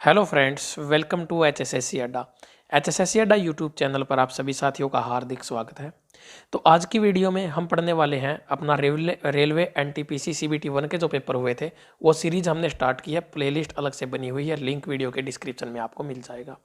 Hello friends, welcome to HSSC Adda. HSSC Adda YouTube channel पर आप सभी साथियों का हार्दिक स्वागत है। तो आज की वीडियो में हम पढ़ने वाले हैं अपना रेलवे NTPC CBT 1 के जो पेपर हुए थे वो सीरीज हमने स्टार्ट की है। प्लेलिस्ट अलग से बनी हुई है, लिंक वीडियो के डिस्क्रिप्शन में आपको मिल जाएगा।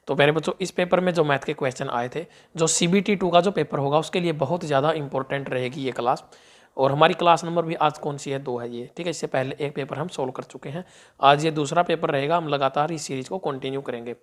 तो मेरे बच्चों, इस पेपर में जो मैथ के क्वेश्चन आए थे, जो CBT 2 का जो पेपर होगा उसके लिए बहुत ज़्यादा इंपॉर्टेंट रहेगी ये क्लास। और हमारी क्लास नंबर भी आज कौन सी है, 2 है ये, ठीक है। इससे पहले एक पेपर हम सोल्व कर चुके हैं, आज ये दूसरा पेपर रहेगा। हम लगातार इस सीरीज को कंटिन्यू करेंगे।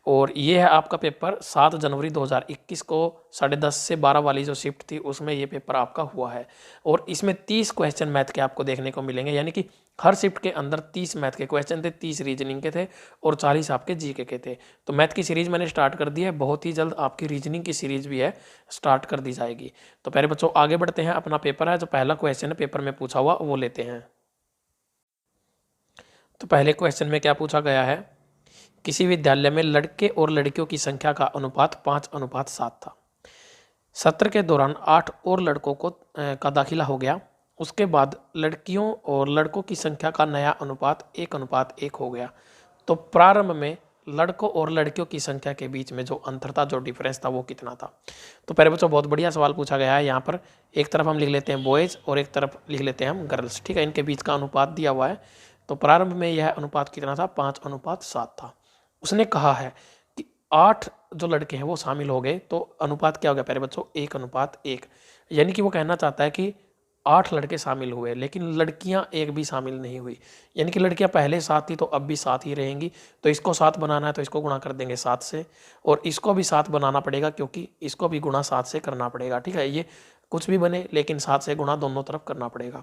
और ये है आपका पेपर 7 जनवरी 2021 को 10:30 से 12 वाली जो शिफ्ट थी उसमें ये पेपर आपका हुआ है। और इसमें 30 क्वेश्चन मैथ के आपको देखने को मिलेंगे, यानी कि हर शिफ्ट के अंदर 30 मैथ के क्वेश्चन थे, 30 रीजनिंग के थे और 40 आपके जीके के थे। तो मैथ की सीरीज मैंने स्टार्ट कर दी है, बहुत ही जल्द आपकी रीजनिंग की सीरीज भी है, स्टार्ट कर दी जाएगी। तो पहले बच्चों आगे बढ़ते हैं। अपना पेपर है, जो पहला क्वेश्चन है पेपर में पूछा हुआ वो लेते हैं। तो पहले क्वेश्चन में क्या पूछा गया है, किसी विद्यालय में लड़के और लड़कियों की संख्या का अनुपात 5:7 था। सत्र के दौरान 8 और लड़कों का दाखिला हो गया। उसके बाद लड़कियों और लड़कों की संख्या का नया अनुपात 1:1 हो गया। तो प्रारंभ में लड़कों और लड़कियों की संख्या के बीच में जो अंतर था, जो डिफरेंस था, वो कितना था। तो पहले बच्चों बहुत बढ़िया सवाल पूछा गया है। यहाँ पर एक तरफ हम लिख लेते हैं बॉयज़ और एक तरफ लिख लेते हैं हम गर्ल्स, ठीक है। इनके बीच का अनुपात दिया हुआ है। तो प्रारंभ में यह अनुपात कितना था, 5:7 था। उसने कहा है कि 8 जो लड़के हैं वो शामिल हो गए, तो अनुपात क्या हो गया पहले बच्चों, 1:1। यानी कि वो कहना चाहता है कि 8 लड़के शामिल हुए लेकिन लड़कियां एक भी शामिल नहीं हुई। यानी कि लड़कियां पहले 7 थी तो अब भी 7 ही रहेंगी। तो इसको 7 बनाना है तो इसको गुणा कर देंगे 7 से, और इसको भी 7 बनाना पड़ेगा क्योंकि इसको भी गुणा 7 से करना पड़ेगा, ठीक है। ये कुछ भी बने लेकिन 7 से गुणा दोनों तरफ करना पड़ेगा।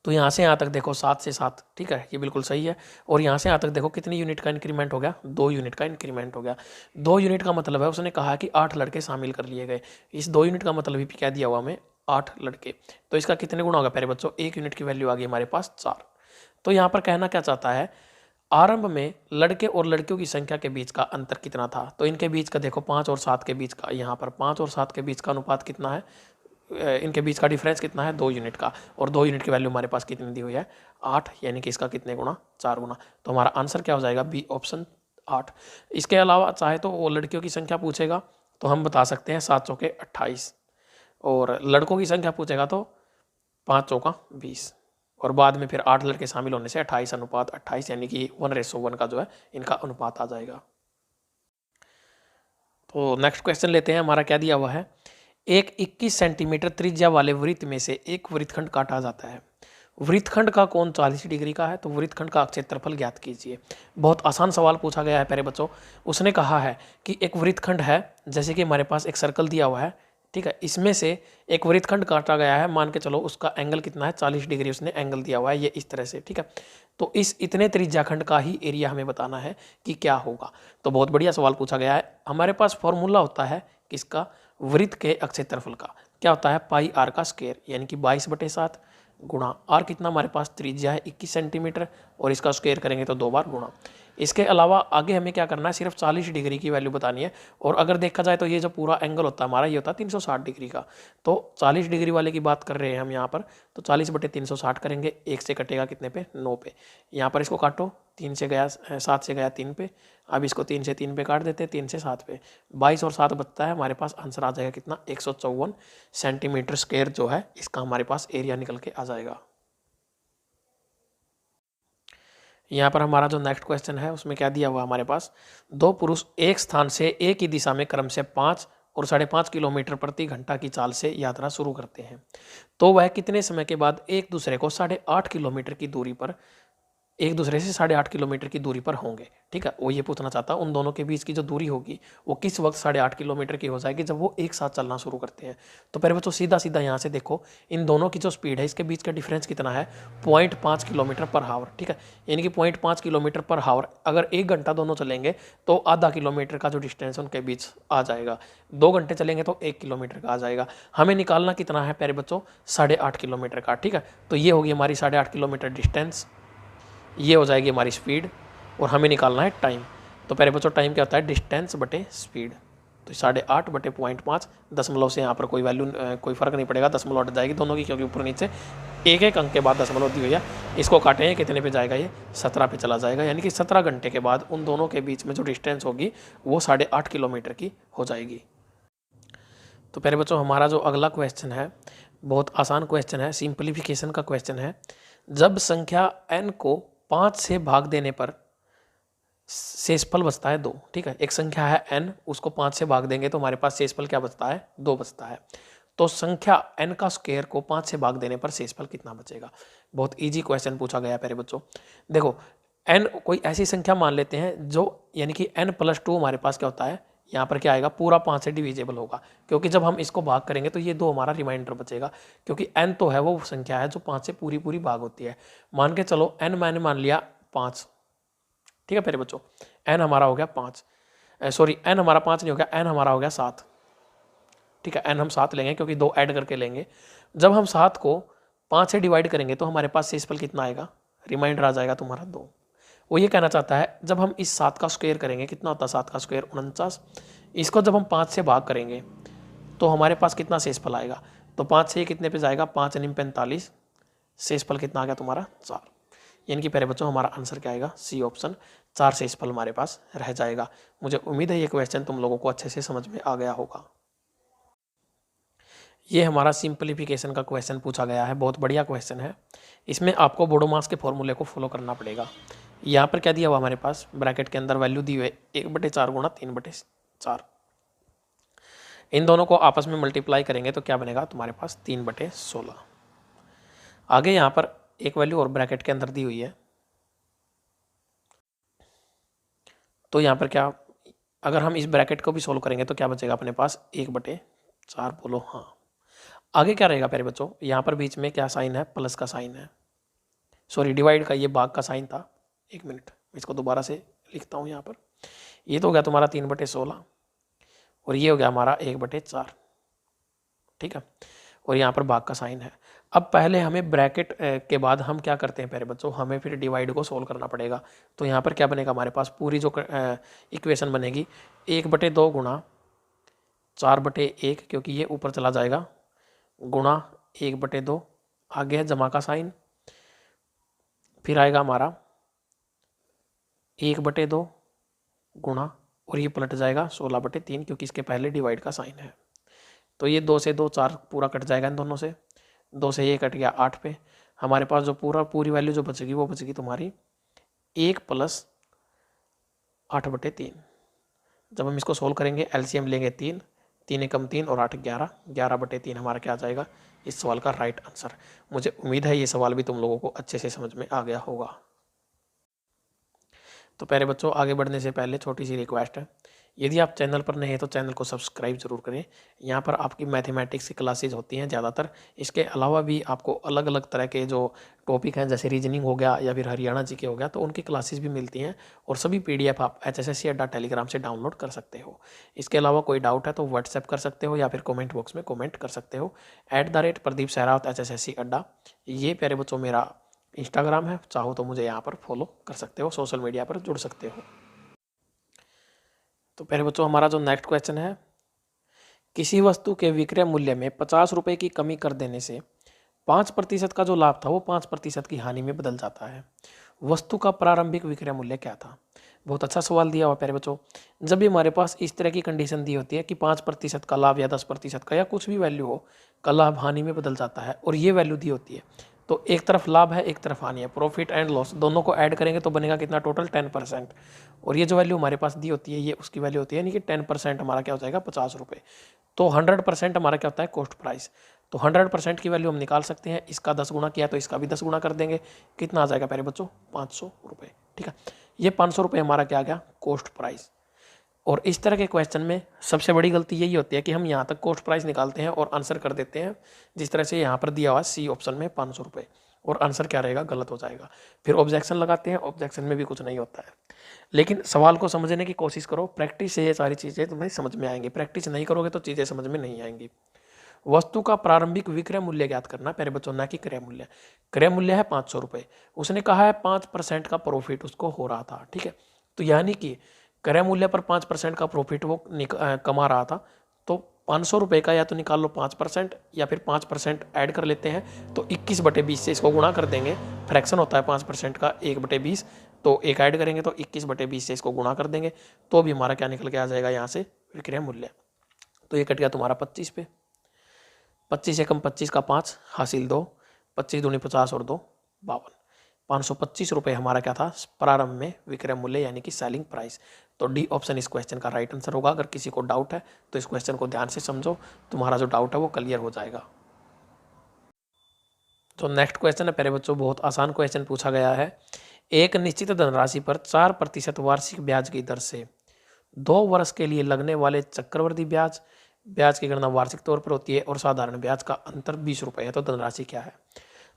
तो यहाँ से यहाँ तक देखो 7 से 7, ठीक है, ये बिल्कुल सही है। और यहाँ से यहाँ तक देखो कितनी यूनिट का इंक्रीमेंट हो गया, 2 यूनिट का इंक्रीमेंट हो गया। 2 यूनिट का मतलब है, उसने कहा कि 8 लड़के शामिल कर लिए गए। इस 2 यूनिट का मतलब भी क्या दिया हुआ हमें, 8 लड़के। तो इसका कितने गुना होगा प्यारे बच्चों, 1 यूनिट की वैल्यू आ गई हमारे पास 4। तो यहाँ पर कहना क्या चाहता है, आरंभ में लड़के और लड़कियों की संख्या के बीच का अंतर कितना था। तो इनके बीच का देखो 5 और 7 के बीच का, यहाँ पर 5 और 7 के बीच का अनुपात कितना है, इनके बीच का डिफरेंस कितना है, 2 यूनिट का। और 2 यूनिट की वैल्यू हमारे पास कितनी दी हुई है, 8, यानी कि इसका कितने गुना, 4 गुना। तो हमारा आंसर क्या हो जाएगा, बी ऑप्शन 8। इसके अलावा चाहे तो वो लड़कियों की संख्या पूछेगा तो हम बता सकते हैं 7 चौके 28, और लड़कों की संख्या पूछेगा तो 5 चौका 20, और बाद में फिर 8 लड़के शामिल होने से 28:28, यानी कि 1:1 का जो है इनका अनुपात आ जाएगा। तो नेक्स्ट क्वेश्चन लेते हैं। हमारा क्या दिया हुआ है, एक 21 सेंटीमीटर त्रिज्या वाले वृत्त में से एक वृत्तखंड काटा जाता है। वृत्तखंड का कोण 40 डिग्री का है, तो वृत्तखंड का क्षेत्रफल ज्ञात कीजिए। बहुत आसान सवाल पूछा गया है प्यारे बच्चों। उसने कहा है कि एक वृत्तखंड है, जैसे कि हमारे पास एक सर्कल दिया हुआ है, ठीक है, इसमें से एक वृत्तखंड काटा गया है। मान के चलो उसका एंगल कितना है, 40 डिग्री उसने एंगल दिया हुआ है, ये इस तरह से, ठीक है। तो इस इतने त्रिज्याखंड का ही एरिया हमें बताना है कि क्या होगा। तो बहुत बढ़िया सवाल पूछा गया है। हमारे पास फॉर्मूला होता है किसका, वृत्त के क्षेत्रफल का। क्या होता है, पाई आर का स्क्वायर, यानी कि 22/7 गुणा आर कितना हमारे पास त्रिज्या है 21 सेंटीमीटर, और इसका स्क्वायर करेंगे तो 2 बार गुणा। इसके अलावा आगे हमें क्या करना है, सिर्फ 40 डिग्री की वैल्यू बतानी है। और अगर देखा जाए तो ये जो पूरा एंगल होता है हमारा, ये होता है 360 डिग्री का। तो 40 डिग्री वाले की बात कर रहे हैं हम यहाँ पर, तो 40/360 करेंगे, 1 से कटेगा कितने पे, 9 पे। यहाँ पर इसको काटो, 3 से गया 7 से गया 3 पे। अब इसको 3 से 3 पे काट देते हैं, 3 से 7 पे, 22 और 7 बचता है। हमारे पास आंसर आ जाएगा कितना, 154 सेंटीमीटर स्क्वायर जो है इसका हमारे पास एरिया निकल के आ जाएगा। यहाँ पर हमारा जो नेक्स्ट क्वेश्चन है उसमें क्या दिया हुआ हमारे पास, 2 पुरुष एक स्थान से एक ही दिशा में क्रम से 5 और 5.5 किलोमीटर प्रति घंटा की चाल से यात्रा शुरू करते हैं। तो वह कितने समय के बाद एक दूसरे को 8.5 किलोमीटर की दूरी पर, एक दूसरे से 8.5 किलोमीटर की दूरी पर होंगे, ठीक है। वो ये पूछना चाहता है उन दोनों के बीच की जो दूरी होगी वो किस वक्त 8.5 किलोमीटर की हो जाएगी, जब वो एक साथ चलना शुरू करते हैं। तो पहले बच्चों सीधा सीधा यहाँ से देखो, इन दोनों की जो स्पीड है इसके बीच का डिफरेंस कितना है, 0.5 किलोमीटर पर हावर, ठीक है। यानी कि 0.5 किलोमीटर पर हावर, अगर 1 घंटा दोनों चलेंगे तो आधा किलोमीटर का जो डिस्टेंस उनके बीच आ जाएगा। 2 घंटे चलेंगे तो 1 किलोमीटर का आ जाएगा। हमें निकालना कितना है प्यारे बच्चों, 8.5 किलोमीटर का, ठीक है। तो ये होगी हमारी 8.5 किलोमीटर डिस्टेंस, ये हो जाएगी हमारी स्पीड, और हमें निकालना है टाइम। तो पहले बच्चों टाइम क्या होता है, डिस्टेंस बटे स्पीड। तो 8.5 बटे 0.5, दशमलव से यहाँ पर कोई वैल्यू कोई फर्क नहीं पड़ेगा, दशमलव हट जाएगी दोनों की, क्योंकि ऊपर नीचे एक एक अंक के बाद दशमलव दी हुई है। इसको काटेंगे कितने पे जाएगा, ये 17 पे चला जाएगा, यानी कि 17 घंटे के बाद उन दोनों के बीच में जो डिस्टेंस होगी वो 8.5 किलोमीटर की हो जाएगी। तो प्यारे बच्चों, हमारा जो अगला क्वेश्चन है बहुत आसान क्वेश्चन है, सिंपलीफिकेशन का क्वेश्चन है। जब संख्या n को 5 से भाग देने पर शेषफल बचता है 2, ठीक है। एक संख्या है n, उसको 5 से भाग देंगे तो हमारे पास शेषफल क्या बचता है, 2 बचता है। तो संख्या n का स्क्वायर को 5 से भाग देने पर शेषफल कितना बचेगा। बहुत इजी क्वेश्चन पूछा गया प्यारे बच्चों। देखो n कोई ऐसी संख्या मान लेते हैं जो, यानी कि n+2 हमारे पास क्या होता है, यहाँ पर क्या आएगा, पूरा 5 से डिविजेबल होगा, क्योंकि जब हम इसको भाग करेंगे तो ये 2 हमारा रिमाइंडर बचेगा, क्योंकि n तो है वो संख्या है जो 5 से पूरी पूरी भाग होती है। मान के चलो n मैंने मान लिया 5, ठीक है प्यारे बच्चों। n हमारा हो गया 5, सॉरी n हमारा 5 नहीं हो गया, n हमारा हो गया 7, ठीक है। n हम 7 लेंगे क्योंकि 2 ऐड करके लेंगे। जब हम 7 को 5 से डिवाइड करेंगे तो हमारे पास शेषफल कितना आएगा, रिमाइंडर आ जाएगा तुम्हारा 2। वो ये कहना चाहता है जब हम इस 7 का स्क्वायर करेंगे, कितना होता है 7 का स्क्वायर 49, इसको जब हम 5 से भाग करेंगे तो हमारे पास कितना शेषफल आएगा, तो 5 से कितने पे जाएगा, 5 × 45, शेषफल कितना आ गया तुम्हारा 4। यानी कि प्यारे बच्चों हमारा आंसर क्या आएगा, सी ऑप्शन, 4 शेषफल हमारे पास रह जाएगा। मुझे उम्मीद है ये क्वेश्चन तुम लोगों को अच्छे से समझ में आ गया होगा। ये हमारा सिंपलीफिकेशन का क्वेश्चन पूछा गया है, बहुत बढ़िया क्वेश्चन है। इसमें आपको बोडोमास के फॉर्मूले को फॉलो करना पड़ेगा। यहाँ पर क्या दिया हुआ हमारे पास, ब्रैकेट के अंदर वैल्यू दी हुई है 1/4 गुणा 3/4। इन दोनों को आपस में मल्टीप्लाई करेंगे तो क्या बनेगा तुम्हारे पास 3/16। आगे यहाँ पर एक वैल्यू और ब्रैकेट के अंदर दी हुई है, तो यहाँ पर क्या, अगर हम इस ब्रैकेट को भी सोल्व करेंगे तो क्या बचेगा अपने पास 1/4, बोलो हाँ। आगे क्या रहेगा प्यारे बच्चों, यहाँ पर बीच में क्या साइन है, प्लस का साइन है, सॉरी डिवाइड का, ये भाग का साइन था। 1 मिनट इसको दोबारा से लिखता हूँ यहाँ पर। ये तो हो गया तुम्हारा 3/16 और ये हो गया हमारा 1/4, ठीक है। और यहाँ पर भाग का साइन है। अब पहले हमें ब्रैकेट के बाद हम क्या करते हैं प्यारे बच्चों, हमें फिर डिवाइड को सोल्व करना पड़ेगा। तो यहाँ पर क्या बनेगा हमारे पास, पूरी जो इक्वेशन बनेगी 1/2 गुणा 4/1, क्योंकि ये ऊपर चला जाएगा, गुणा 1/2, आगे है जमा का साइन, फिर आएगा हमारा 1/2 गुणा, और ये पलट जाएगा 16/3, क्योंकि इसके पहले डिवाइड का साइन है। तो ये 2 से 2 4 पूरा कट जाएगा इन दोनों से, 2 से ये कट गया 8 पे। हमारे पास जो पूरी वैल्यू जो बचेगी वो बचेगी तुम्हारी 1 + 8/3। जब हम इसको सोल्व करेंगे एलसीएम लेंगे 3, 3 एकम 3 और 8 11, 11/3 हमारा क्या आ जाएगा इस सवाल का राइट आंसर। मुझे उम्मीद है ये सवाल भी तुम लोगों को अच्छे से समझ में आ गया होगा। तो प्यारे बच्चों, आगे बढ़ने से पहले छोटी सी रिक्वेस्ट है, यदि आप चैनल पर नए हैं तो चैनल को सब्सक्राइब जरूर करें। यहाँ पर आपकी मैथमेटिक्स की क्लासेज होती हैं ज़्यादातर। इसके अलावा भी आपको अलग अलग तरह के जो टॉपिक हैं, जैसे रीजनिंग हो गया या फिर हरियाणा जी के हो गया, तो उनकी क्लासेज भी मिलती हैं। और सभी PDF आप HSSC अड्डा टेलीग्राम से डाउनलोड कर सकते हो। इसके अलावा कोई डाउट है तो व्हाट्सएप कर सकते हो या फिर कॉमेंट बॉक्स में कॉमेंट कर सकते हो। @प्रदीप सहरावत HSSC अड्डा, ये प्यारे बच्चों मेरा इंस्टाग्राम है। चाहो तो मुझे यहाँ पर फॉलो कर सकते हो, सोशल मीडिया पर जुड़ सकते हो। तो प्यारे बच्चों, हमारा जो नेक्स्ट क्वेश्चन है, किसी वस्तु के विक्रय मूल्य में 50 रुपये की कमी कर देने से 5% का जो लाभ था वो 5% की हानि में बदल जाता है। वस्तु का प्रारंभिक विक्रय मूल्य क्या था। बहुत अच्छा सवाल दिया हुआ प्यारे बच्चों। जब भी हमारे पास इस तरह की कंडीशन दी होती है कि 5% का लाभ या 10% का या कुछ भी वैल्यू हो का लाभ हानि में बदल जाता है, और ये वैल्यू दी होती है, तो एक तरफ लाभ है एक तरफ हानि है, प्रॉफिट एंड लॉस दोनों को ऐड करेंगे तो बनेगा कितना, टोटल 10%। और ये जो वैल्यू हमारे पास दी होती है ये उसकी वैल्यू होती है, यानी कि 10% हमारा क्या हो जाएगा 50 रुपये। तो 100% हमारा क्या होता है कॉस्ट प्राइस। तो 100% की वैल्यू हम निकाल सकते हैं, इसका 10 गुना किया तो इसका भी 10 गुना कर देंगे, कितना आ जाएगा प्यारे बच्चों 500 रुपये, ठीक है। ये 500 रुपये हमारा क्या आ गया कॉस्ट प्राइस। और इस तरह के क्वेश्चन में सबसे बड़ी गलती यही होती है कि हम यहाँ तक कॉस्ट प्राइस निकालते हैं और आंसर कर देते हैं जिस तरह से यहाँ पर दिया हुआ सी ऑप्शन में 500 रुपये, और आंसर क्या रहेगा गलत हो जाएगा। फिर ऑब्जेक्शन लगाते हैं, ऑब्जेक्शन में भी कुछ नहीं होता है। लेकिन सवाल को समझने की कोशिश करो, प्रैक्टिस से ये सारी चीज़ें तुम्हें समझ में आएंगी। प्रैक्टिस नहीं करोगे तो चीज़ें समझ में नहीं आएंगी। वस्तु का प्रारंभिक विक्रय मूल्य ज्ञात करना प्यारे बच्चों, ना कि क्रय मूल्य। क्रय मूल्य है 500 रुपये, उसने कहा है 5% का प्रॉफिट उसको हो रहा था, ठीक है। तो यानी कि क्रय मूल्य पर 5% का प्रॉफिट वो कमा रहा था, तो 500 रुपये का या तो निकाल लो 5% या फिर 5% ऐड कर लेते हैं, तो 21/20 से इसको गुणा कर देंगे। फ्रैक्शन होता है 5% का 1/20, तो 1 ऐड करेंगे तो 21/20 से इसको गुणा कर देंगे, तो भी हमारा क्या निकल के आ जाएगा यहाँ से विक्रय मूल्य। तो ये कट गया तुम्हारा 25 पे। 25 एकम 25 का 5 हासिल 2, 25 दूनी 50 और 2 52। 525 रुपये हमारा क्या था प्रारंभ में विक्रय मूल्य यानी कि सेलिंग प्राइस। तो डी ऑप्शन इस क्वेश्चन का राइट आंसर होगा। अगर किसी को डाउट है तो इस क्वेश्चन को ध्यान से समझो, तुम्हारा जो डाउट है वो क्लियर हो जाएगा। तो नेक्स्ट क्वेश्चन है प्यारे बच्चों, बहुत आसान क्वेश्चन पूछा गया है। एक निश्चित धनराशि पर 4% वार्षिक ब्याज की दर से 2 वर्ष के लिए लगने वाले चक्रवृद्धि ब्याज की गणना वार्षिक तौर पर होती है और साधारण ब्याज का अंतर 20 रुपये है। तो धनराशि क्या है?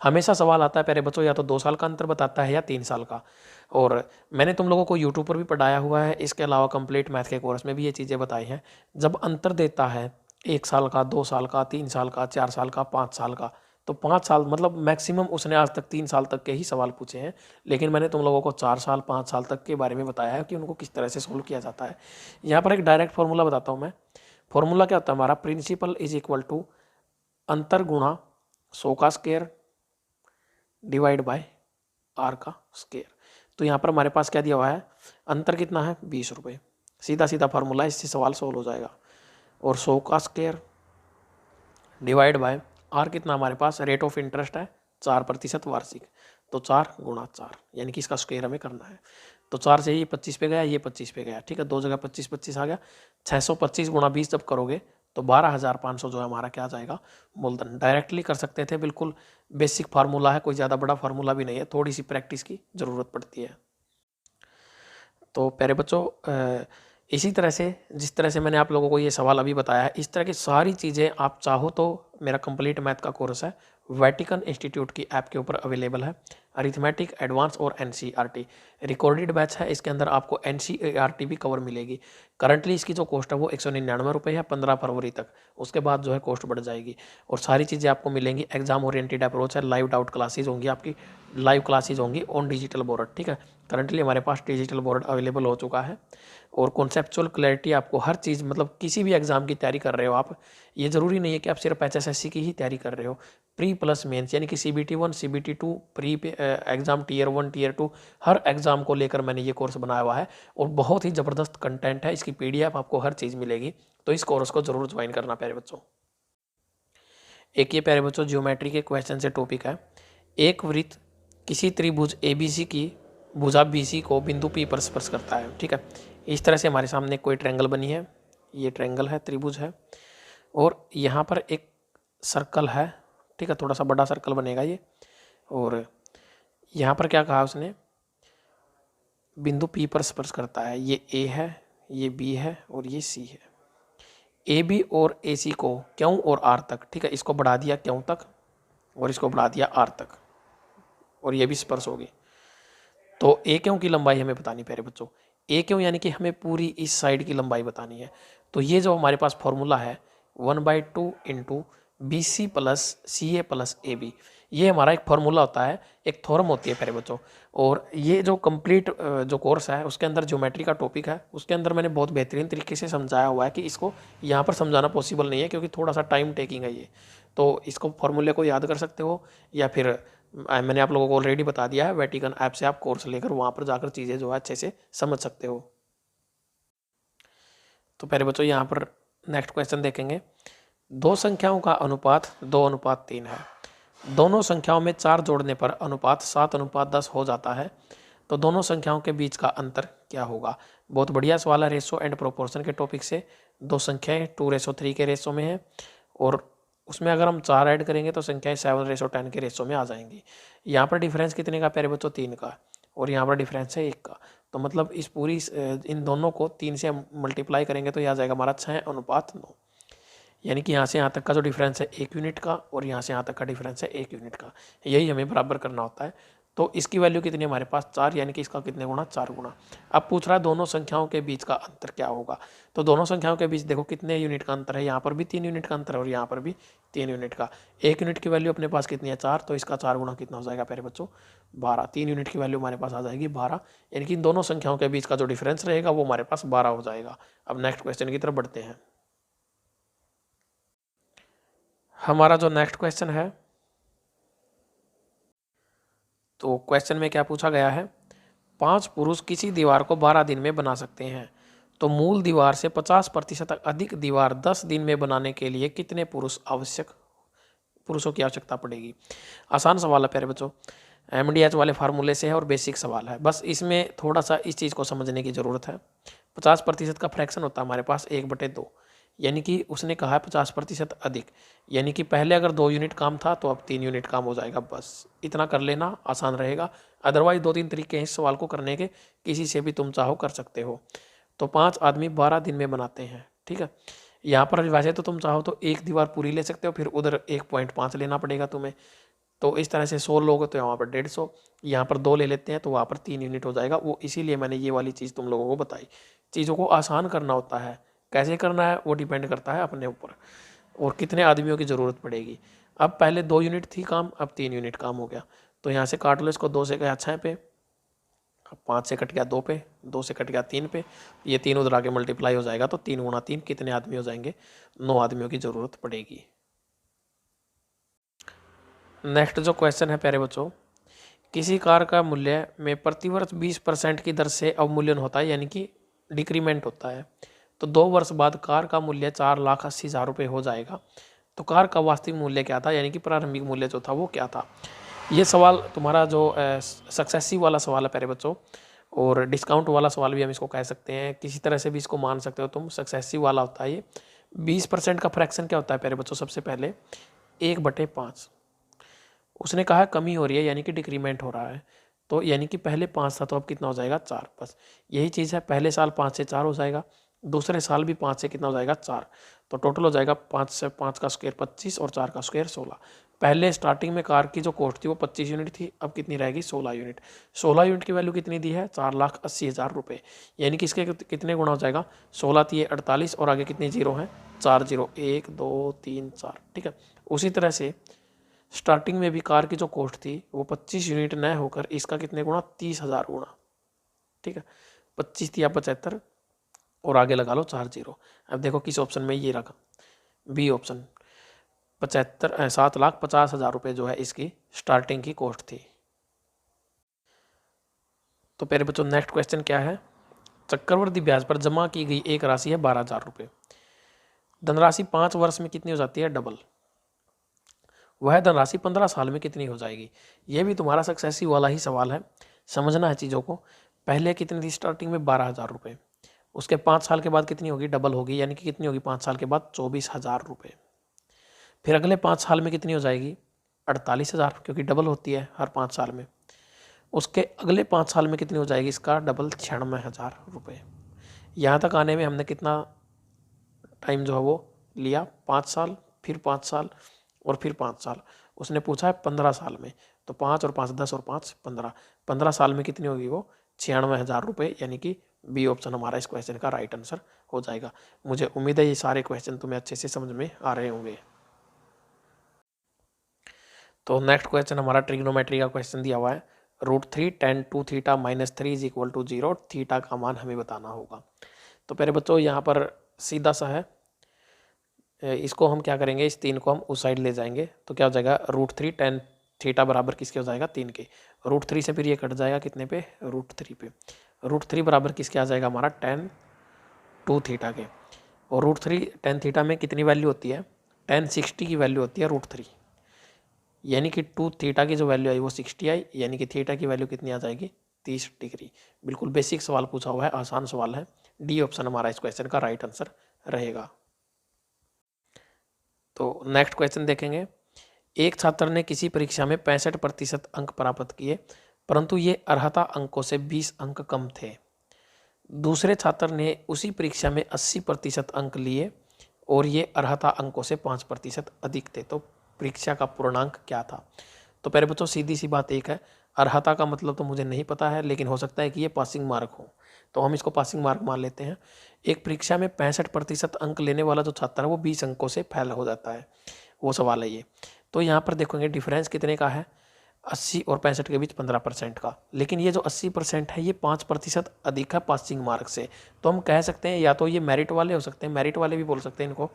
हमेशा सवाल आता है प्यारे बच्चों, या तो 2 साल का अंतर बताता है या 3 साल का। और मैंने तुम लोगों को यूट्यूब पर भी पढ़ाया हुआ है, इसके अलावा कंप्लीट मैथ के कोर्स में भी ये चीज़ें बताई हैं। जब अंतर देता है 1 साल का, 2 साल का, 3 साल का, 4 साल का, 5 साल का, तो 5 साल मतलब मैक्सिमम उसने आज तक 3 साल तक के ही सवाल पूछे हैं, लेकिन मैंने तुम लोगों को 4 साल 5 साल तक के बारे में बताया है कि उनको किस तरह से सोल्व किया जाता है। यहाँ पर एक डायरेक्ट फॉर्मूला बताता हूँ मैं। फॉर्मूला क्या होता है हमारा? प्रिंसिपल इज इक्वल टू अंतर गुणा 100 का स्क्वायर डिवाइड बाय आर का स्क्वायर। तो यहाँ पर हमारे पास क्या दिया हुआ है? अंतर कितना है? 20 रुपये। सीधा सीधा फार्मूला, इससे सवाल सोल्व हो जाएगा। और 100 का स्क्वायर डिवाइड बाय आर कितना हमारे पास? रेट ऑफ इंटरेस्ट है 4% वार्षिक, तो 4 गुणा 4 यानी कि इसका स्क्वायर हमें करना है। तो 4 से ये 25 पे गया, ये 25 पे गया, ठीक है, 2 जगह 25 आ गया। 625 गुणा 20 जब करोगे तो 12,500 जो है हमारा क्या आ जाएगा? मूलधन। डायरेक्टली कर सकते थे, बिल्कुल बेसिक फार्मूला है, कोई ज़्यादा बड़ा फार्मूला भी नहीं है, थोड़ी सी प्रैक्टिस की ज़रूरत पड़ती है। तो प्यारे बच्चों, इसी तरह से जिस तरह से मैंने आप लोगों को ये सवाल अभी बताया है, इस तरह की सारी चीज़ें आप चाहो तो मेरा कंप्लीट मैथ का कोर्स है, वेटिकन इंस्टीट्यूट की ऐप के ऊपर अवेलेबल है। अरिथमेटिक एडवांस और एनसीईआरटी रिकॉर्डेड बैच है, इसके अंदर आपको एनसीईआरटी भी कवर मिलेगी। करंटली इसकी जो कॉस्ट है वो 199 रुपये है 15 फरवरी तक, उसके बाद जो है कॉस्ट बढ़ जाएगी। और सारी चीज़ें आपको मिलेंगी। एग्जाम ओरिएंटेड अप्रोच है, लाइव डाउट क्लासेज होंगी, आपकी लाइव क्लासेज होंगी ऑन डिजिटल बोर्ड, ठीक है। करंटली हमारे पास डिजिटल बोर्ड अवेलेबल हो चुका है। और कॉन्सेप्चुअल क्लैरिटी आपको हर चीज़, मतलब किसी भी एग्जाम की तैयारी कर रहे हो आप, ये ज़रूरी नहीं है कि आप सिर्फ एचएसएससी की ही तैयारी कर रहे हो। प्री प्लस मेंस यानी कि CBT 1 CBT 2 pre exam tier 1 tier 2 हर एग्ज़ाम को लेकर मैंने ये कोर्स बनाया हुआ है और बहुत ही ज़बरदस्त कंटेंट है। इसकी PDF आपको हर चीज़ मिलेगी, तो इस कोर्स को ज़रूर ज्वाइन करना प्यारे बच्चों। एक ये प्यारे बच्चों ज्योमेट्री के क्वेश्चन से टॉपिक है। एक वृत्त किसी त्रिभुज ABC की भुजा BC को बिंदु P पर स्पर्श करता है, ठीक है। इस तरह से हमारे सामने कोई ट्रायंगल बनी है, ये ट्रायंगल है, त्रिभुज है, और यहाँ पर एक सर्कल है, ठीक है, थोड़ा सा बड़ा सर्कल बनेगा ये। और यहाँ पर क्या कहा उसने? बिंदु P पर स्पर्श करता है। ये A है, ये B है और ये C है। AB और AC को Q और R तक, ठीक है, इसको बढ़ा दिया Q तक और इसको बढ़ा दिया R तक, और ये भी स्पर्श होगी। तो AQ की लंबाई हमें बतानी प्यारे बच्चों। AQ यानी कि हमें पूरी इस साइड की लंबाई बतानी है। तो ये जो हमारे पास फॉर्मूला है 1/2 into BC plus CA plus AB, ये हमारा एक फार्मूला होता है, एक थ्योरम होती है प्यारे बच्चों। और ये जो कंप्लीट जो कोर्स है उसके अंदर ज्योमेट्री का टॉपिक है, उसके अंदर मैंने बहुत बेहतरीन तरीके से समझाया हुआ है कि इसको यहाँ पर समझाना पॉसिबल नहीं है क्योंकि थोड़ा सा टाइम टेकिंग है ये। तो इसको फार्मूले को याद कर सकते हो, या फिर मैंने आप लोगों को ऑलरेडी बता दिया है, वेटिकन ऐप से आप कोर्स लेकर वहाँ पर जाकर चीज़ें जो है अच्छे से समझ सकते हो। तो पहले बच्चों यहाँ पर नेक्स्ट क्वेश्चन देखेंगे। 2 संख्याओं का अनुपात 2:3 है। दोनों संख्याओं में 4 जोड़ने पर अनुपात 7:10 हो जाता है, तो दोनों संख्याओं के बीच का अंतर क्या होगा? बहुत बढ़िया सवाल है, रेशो एंड प्रोपोर्शन के टॉपिक से। 2 संख्याएं 2:3 के रेशो में है, और उसमें अगर हम 4 ऐड करेंगे तो संख्याएं 7:10 के रेशो में आ जाएंगी। यहाँ पर डिफरेंस कितने का प्यारे बच्चों? 3 का, और यहाँ पर डिफरेंस है 1 का। तो मतलब इस पूरी इन दोनों को 3 से मल्टीप्लाई करेंगे तो यह आ जाएगा हमारा 6:9, यानी कि यहाँ से यहाँ तक का जो डिफरेंस है 1 यूनिट का, और यहाँ से यहाँ तक का डिफरेंस है 1 यूनिट का, यही हमें बराबर करना होता है। तो इसकी वैल्यू कितनी है हमारे पास 4, यानी कि इसका कितने गुना 4 गुना। अब पूछ रहा है दोनों संख्याओं के बीच का अंतर क्या होगा। तो दोनों संख्याओं के बीच देखो कितने यूनिट का अंतर है, यहाँ पर भी 3 यूनिट का अंतर है और यहाँ पर भी 3 यूनिट का। 1 यूनिट की वैल्यू अपने पास कितनी है 4, तो इसका 4 गुना कितना हो जाएगा प्यारे बच्चों 12। 3 यूनिट की वैल्यू हमारे पास आ जाएगी 12, यानी कि इन दोनों संख्याओं के बीच का जो डिफरेंस रहेगा वो हमारे पास 12 हो जाएगा। अब नेक्स्ट क्वेश्चन की तरफ बढ़ते हैं। हमारा जो नेक्स्ट क्वेश्चन है, तो क्वेश्चन में क्या पूछा गया है, 5 पुरुष किसी दीवार को 12 दिन में बना सकते हैं, तो मूल दीवार से 50% अधिक दीवार 10 दिन में बनाने के लिए कितने पुरुषों की आवश्यकता पड़ेगी। आसान सवाल है प्यारे बच्चों, MDH वाले फार्मूले से है और बेसिक सवाल है। बस इसमें थोड़ा सा इस चीज़ को समझने की ज़रूरत है। 50% का फ्रैक्शन होता है हमारे पास 1/2, यानी कि उसने कहा है 50% अधिक, यानी कि पहले अगर 2 यूनिट काम था तो अब 3 यूनिट काम हो जाएगा। बस इतना कर लेना, आसान रहेगा। अदरवाइज 2-3 तरीके हैं इस सवाल को करने के, किसी से भी तुम चाहो कर सकते हो। तो 5 आदमी 12 दिन में बनाते हैं, ठीक है। यहाँ पर वैसे तो तुम चाहो तो एक दीवार पूरी ले सकते हो, फिर उधर 1.5 लेना पड़ेगा तुम्हें। तो इस तरह से 100 लोग तो यहाँ पर 150, यहाँ पर 2 ले लेते हैं तो वहाँ पर 3 यूनिट हो जाएगा। वो इसीलिए मैंने ये वाली चीज़ तुम लोगों को बताई। चीज़ों को आसान करना होता है, कैसे करना है वो डिपेंड करता है अपने ऊपर और कितने आदमियों की ज़रूरत पड़ेगी। अब पहले 2 यूनिट थी काम, अब 3 यूनिट काम हो गया। तो यहाँ से काट लो इसको, 2 से गया 6 पे, 5 से कट गया 2 पे, 2 से कट गया 3 पे, ये 3 उधर आके मल्टीप्लाई हो जाएगा। तो 3 गुणा 3 कितने आदमी हो जाएंगे, 9 आदमियों की ज़रूरत पड़ेगी। नेक्स्ट जो क्वेश्चन है प्यारे बच्चों, किसी कार का मूल्य में प्रतिवर्ष 20% की दर से अवमूल्यन होता है, यानी कि डिक्रीमेंट होता है। तो 2 वर्ष बाद कार का मूल्य 4,80,000 रुपये हो जाएगा। तो कार का वास्तविक मूल्य क्या था, यानी कि प्रारंभिक मूल्य जो था वो क्या था। ये सवाल तुम्हारा जो सक्सेसिव वाला सवाल है प्यारे बच्चों, और डिस्काउंट वाला सवाल भी हम इसको कह सकते हैं, किसी तरह से भी इसको मान सकते हो तुम। सक्सेसिव वाला होता है ये। 20% का फ्रैक्शन क्या होता है प्यारे बच्चों, सबसे पहले 1/5। उसने कहा कमी हो रही है, यानी कि डिक्रीमेंट हो रहा है। तो यानी कि पहले 5 था तो अब कितना हो जाएगा 4। बस यही चीज़ है, पहले साल 5 से 4 हो जाएगा, दूसरे साल भी 5 से कितना हो जाएगा 4। तो टोटल हो जाएगा 5 से 5 का स्क्वायर 25 और 4 का स्क्वायर 16। पहले स्टार्टिंग में कार की जो कॉस्ट थी वो 25 यूनिट थी, अब कितनी रहेगी 16 यूनिट। 16 यूनिट की वैल्यू कितनी दी है, 4,80,000 रुपये, यानी कि इसके कितने गुना हो जाएगा, 16 थी 48 और आगे कितने जीरो हैं 4 जीरो, 1 2 3 4, ठीक है। उसी तरह से स्टार्टिंग में भी कार की जो कॉस्ट थी वो 25 यूनिट न होकर इसका कितने गुना 30,000 गुना, ठीक है। 25 थी या 75 और आगे लगा लो 4 जीरो। अब देखो किस ऑप्शन में ये रखा, बी ऑप्शन, 7,50,000 रुपये जो है इसकी स्टार्टिंग की कॉस्ट थी। तो प्यारे बच्चों नेक्स्ट क्वेश्चन क्या है, चक्रवृद्धि ब्याज पर जमा की गई एक राशि है 12,000 रुपये। धनराशि 5 वर्ष में कितनी हो जाती है, डबल। वह धनराशि 15 साल में कितनी हो जाएगी। यह भी तुम्हारा सक्सेसिव वाला ही सवाल है, समझना है चीज़ों को। पहले कितनी थी स्टार्टिंग में 12,000 रुपये, उसके 5 साल के बाद कितनी होगी, डबल होगी, यानी कि कितनी होगी 5 साल के बाद 24,000 रुपये। फिर अगले 5 साल में कितनी हो जाएगी 48,000, क्योंकि डबल होती है हर 5 साल में। उसके अगले 5 साल में कितनी हो जाएगी इसका डबल, 96,000 रुपये। यहाँ तक आने में हमने कितना टाइम जो है वो लिया, 5 साल, फिर 5 साल और फिर 5 साल। उसने पूछा है 15 साल में, तो 5 और 5 10 और 5 15, 15 साल में कितनी होगी वो 96,000 रुपये, यानी कि बी ऑप्शन हमारा इस क्वेश्चन का राइट आंसर हो जाएगा। मुझे उम्मीद है ये सारे क्वेश्चन तुम्हें अच्छे से समझ में आ रहे होंगे। तो नेक्स्ट क्वेश्चन हमारा ट्रिग्नोमेट्री का क्वेश्चन दिया हुआ है, √3 tan 2 थीटा -3 = 0, थीटा का मान हमें बताना होगा। तो पहले बच्चों यहाँ पर सीधा सा है, इसको हम क्या करेंगे, इस 3 को हम उस साइड ले जाएंगे, तो क्या हो जाएगा √3 tan थीटा बराबर किसके हो जाएगा 3 के। √3 से फिर ये कट जाएगा कितने पे, √3 पे। √3 बराबर किसके आ जाएगा हमारा tan 2 थीटा के। और √3 tan थीटा में कितनी वैल्यू होती है, tan 60 की वैल्यू होती है √3, यानी कि 2 थीटा की जो वैल्यू आई वो 60 आई, यानी कि थीटा की वैल्यू कितनी आ जाएगी 30 डिग्री। बिल्कुल बेसिक सवाल पूछा हुआ है, आसान सवाल है। डी ऑप्शन हमारा इस क्वेश्चन का राइट आंसर रहेगा। तो नेक्स्ट क्वेश्चन देखेंगे, एक छात्र ने किसी परीक्षा में 65% अंक प्राप्त किए, परंतु ये अर्हता अंकों से 20 अंक कम थे। दूसरे छात्र ने उसी परीक्षा में 80% अंक लिए और ये अर्हता अंकों से 5% अधिक थे। तो परीक्षा का पूर्णांक क्या था। तो पहले बच्चों सीधी सी बात एक है, अर्हता का मतलब तो मुझे नहीं पता है, लेकिन हो सकता है कि ये पासिंग मार्क हो, तो हम इसको पासिंग मार्क मान लेते हैं। एक परीक्षा में 65% अंक लेने वाला जो छात्र है वो 20 अंकों से फेल हो जाता है, वो सवाल है ये। तो यहाँ पर देखोगे डिफरेंस कितने का है, 80 और 65 के बीच 15% का। लेकिन ये जो 80% है ये 5% अधिक है पासिंग मार्क से। तो हम कह सकते हैं या तो ये मेरिट वाले हो सकते हैं, मेरिट वाले भी बोल सकते हैं इनको।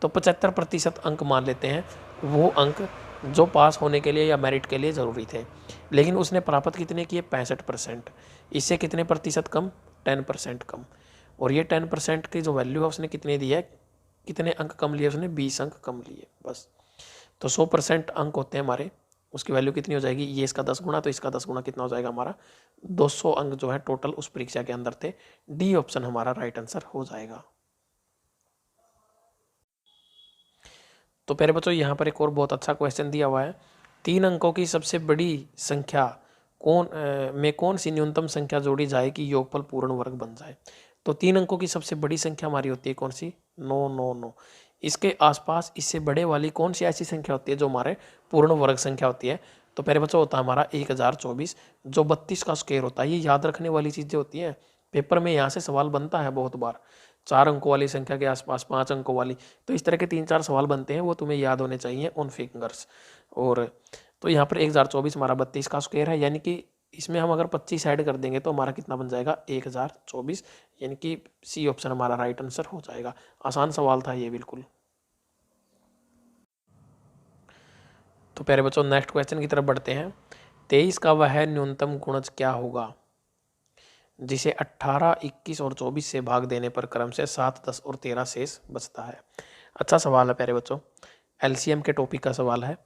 तो 75% अंक मान लेते हैं, वो अंक जो पास होने के लिए या मेरिट के लिए ज़रूरी थे। लेकिन उसने प्राप्त कितने किए, 65%। इससे कितने प्रतिशत कम, 10% कम। और ये 10% की जो वैल्यू है उसने कितने दी है, कितने अंक कम लिए उसने, 20 अंक कम लिए बस। तो 100% अंक होते हैं हमारे, उसकी वैल्यू कितनी हो जाएगी, ये इसका 10 गुना, तो इसका 10 गुना कितना हो जाएगा हमारा, 200 अंक जो है टोटल उस परीक्षा के अंदर थे। डी ऑप्शन हमारा राइट आंसर हो जाएगा। तो प्यारे बच्चों यहाँ पर एक और बहुत अच्छा क्वेश्चन दिया हुआ है, 3 अंकों की सबसे बड़ी संख्या में कौन सी न्यूनतम संख्या जोड़ी जाए कि योगफल पूर्ण वर्ग बन जाए। तो 3 अंकों की सबसे बड़ी संख्या हमारी होती है कौन सी, 9 9 9। इसके आसपास इससे बड़े वाली कौन सी ऐसी संख्या होती है जो हमारे पूर्ण वर्ग संख्या होती है। तो प्यारे बच्चों होता है हमारा 1024, जो 32 का स्क्वायर होता है। ये याद रखने वाली चीज़ें होती हैं, पेपर में यहाँ से सवाल बनता है बहुत बार, 4 अंकों वाली संख्या के आसपास 5 अंकों वाली। तो इस तरह के 3-4 सवाल बनते हैं, वो तुम्हें याद होने चाहिए ऑन फिंगर्स। और तो यहाँ पर 1024 हमारा 32 का स्क्वायर है, यानी कि इसमें हम अगर 25 ऐड कर देंगे तो हमारा कितना बन जाएगा, 1024, यानी कि सी ऑप्शन हमारा राइट आंसर हो जाएगा। आसान सवाल था ये बिल्कुल। तो प्यारे बच्चों नेक्स्ट क्वेश्चन की तरफ बढ़ते हैं। 23 का वह न्यूनतम गुणज क्या होगा जिसे 18, 21 और 24 से भाग देने पर क्रम से 7, 10 और 13 शेष बचता है। अच्छा सवाल है प्यारे बच्चों, एलसीएम के टॉपिक का सवाल है।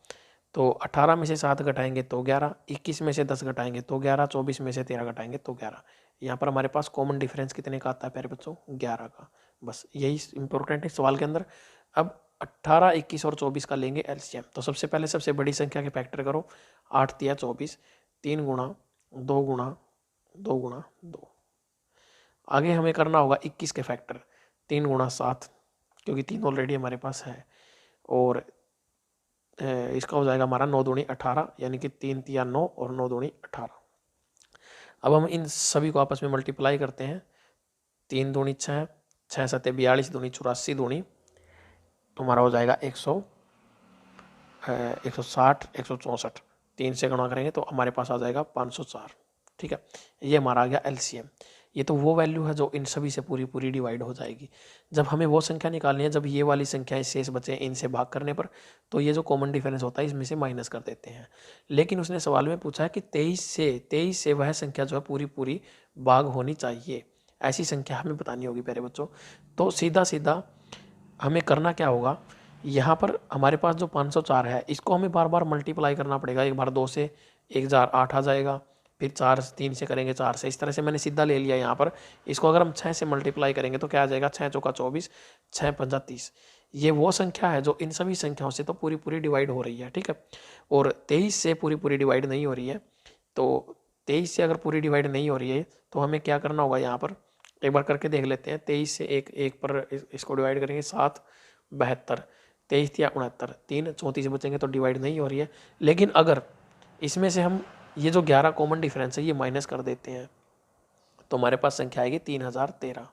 तो 18 में से 7 घटाएंगे तो 11, 21 में से 10 घटाएंगे तो 11, 24 में से 13 घटाएंगे तो 11। यहाँ पर हमारे पास कॉमन डिफरेंस कितने का आता है प्यारे बच्चों, 11 का। बस यही इंपॉर्टेंट है सवाल के अंदर। अब 18, 21 और 24 का लेंगे एलसीएम। तो सबसे पहले सबसे बड़ी संख्या के फैक्टर करो, 8 तिया 24, 3 गुणा 2 गुणा 2 गुणा 2। आगे हमें करना होगा 21 के फैक्टर, 3 गुणा 7, क्योंकि 3 ऑलरेडी हमारे पास है। और इसका हो जाएगा हमारा 9 दूनी 18, यानी कि 3 तिया 9 और 9 दूनी 18। अब हम इन सभी को आपस में मल्टीप्लाई करते हैं, 3 दूनी 6, 6 सत्ते 42, दूनी 84 दूनी, तो हमारा हो जाएगा 160, 164। 3 से गुणा करेंगे तो हमारे पास आ जाएगा 504। ठीक है, ये हमारा आ गया एलसीएम। ये तो वो वैल्यू है जो इन सभी से पूरी पूरी डिवाइड हो जाएगी। जब हमें वो संख्या निकालनी है जब ये वाली संख्याएं शेष बचे इनसे भाग करने पर, तो ये जो कॉमन डिफरेंस होता है इसमें से माइनस कर देते हैं। लेकिन उसने सवाल में पूछा है कि 23 से वह संख्या जो है पूरी पूरी भाग होनी चाहिए, ऐसी संख्या हमें बतानी होगी प्यारे बच्चों। तो सीधा सीधा हमें करना क्या होगा, यहाँ पर हमारे पास जो 504 है इसको हमें बार बार मल्टीप्लाई करना पड़ेगा। एक बार 2 से 1008 आ जाएगा, फिर 4 3 से करेंगे 4 से, इस तरह से मैंने सीधा ले लिया यहाँ पर। इसको अगर हम 6 से मल्टीप्लाई करेंगे तो क्या आ जाएगा, 6 चौका 24, 6 पंजा 30। ये वो संख्या है जो इन सभी संख्याओं से तो पूरी पूरी डिवाइड हो रही है। ठीक है, और 23 से पूरी पूरी डिवाइड नहीं हो रही है। तो 23 से अगर पूरी डिवाइड नहीं हो रही है तो हमें क्या करना होगा, यहाँ पर एक बार करके देख लेते हैं। 23 से एक पर इसको डिवाइड करेंगे, 7 72, 23 या 69, 3 34 बचेंगे तो डिवाइड नहीं हो रही है। लेकिन अगर इसमें से हम ये जो 11 कॉमन डिफरेंस है ये माइनस कर देते हैं तो हमारे पास संख्या आएगी 3013।